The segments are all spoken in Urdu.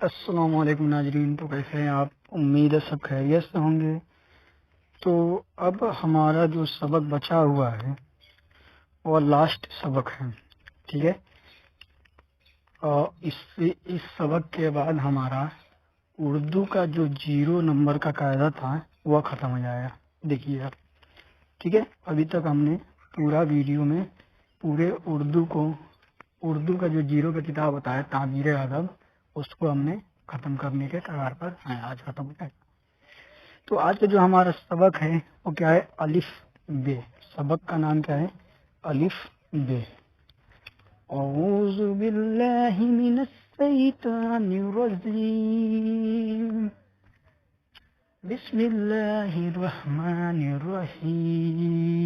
السلام علیکم ناظرین، تو کیسے ہیں آپ؟ امید ہے سب خیریت سے ہوں گے۔ تو اب ہمارا جو سبق بچا ہوا ہے وہ لاسٹ سبق ہے، ٹھیک ہے؟ اور اس سبق کے بعد ہمارا اردو کا جو 0 نمبر کا قاعدہ تھا وہ ختم ہو جائے گا۔ دیکھیے آپ، ٹھیک ہے؟ ابھی تک ہم نے پورا ویڈیو میں پورے اردو کا جو 0 کا کتاب ہوتا ہے تعبیر ادب، اس کو ہم نے ختم کرنے کے کگار پر ہیں، آج ختم ہو جائے گا۔ تو آج کا جو ہمارا سبق ہے وہ کیا ہے؟ الف بے۔ سبق کا نام کیا ہے؟ الف بے۔ اعوذ باللہ من الشیطان الرجیم، بسم اللہ الرحمن الرحیم۔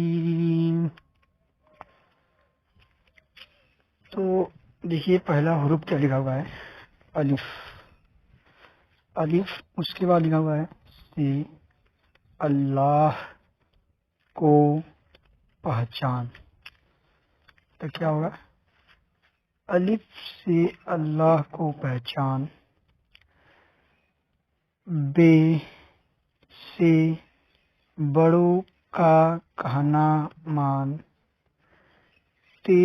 تو دیکھیے پہلا حروف کیا لکھا ہوا ہے؟ الف۔ الف، اس کے بعد لکھا ہوا ہے سی، اللہ کو پہچان۔ تو کیا ہوگا؟ الف سے اللہ کو پہچان، بے سے بڑوں کا کہنا مان، تے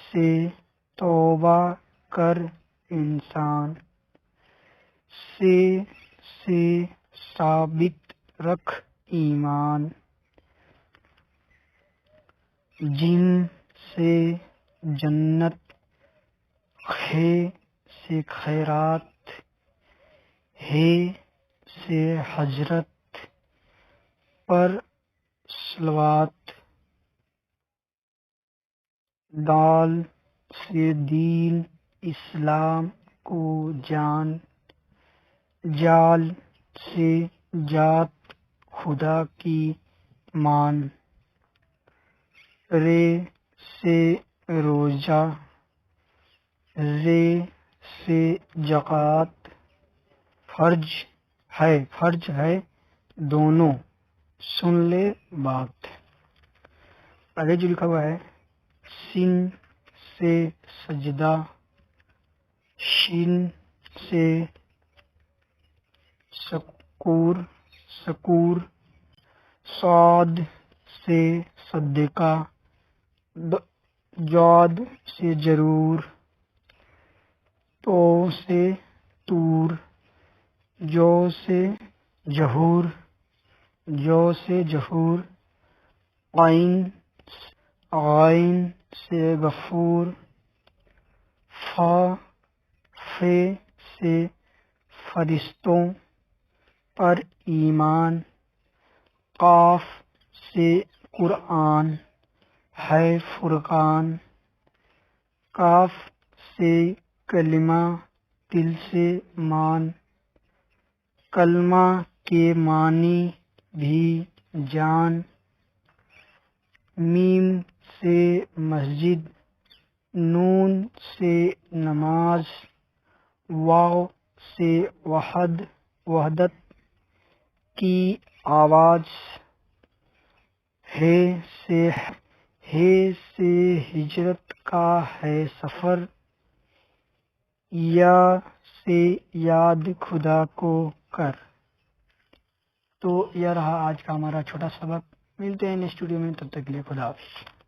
سے توبہ کر انسان، سے ثابت رکھ ایمان، جن سے جنت، خے سے خیرات، ہے سے حجرت، پر صلوات، دال سے دین اسلام کو جان، جال سے ذات خدا کی مان، رے سے روزہ، رے سے زکوٰۃ، فرض ہے دونوں، سن لے بات۔ آگے جو لکھا ہوا ہے سین سے سجدہ، شین سے سکور، صاد سے صدقہ، جاد سے ضرور، تو سے طور، جو سے ظہور، عین سے غفور، فے سے فرشتوں پر ایمان، قاف سے قرآن ہے فرقان، کاف سے کلمہ دل سے مان، کلمہ کے معنی بھی جان، میم سے مسجد، نون سے نماز، واو سے وحدت کی آواز، ہے سے ہجرت کا ہے سفر، یا سے یاد خدا کو کر۔ تو یہ رہا آج کا ہمارا چھوٹا سبق۔ ملتے ہیں نیکسٹ ویڈیو میں، تب تک کے لیے خدا حافظ۔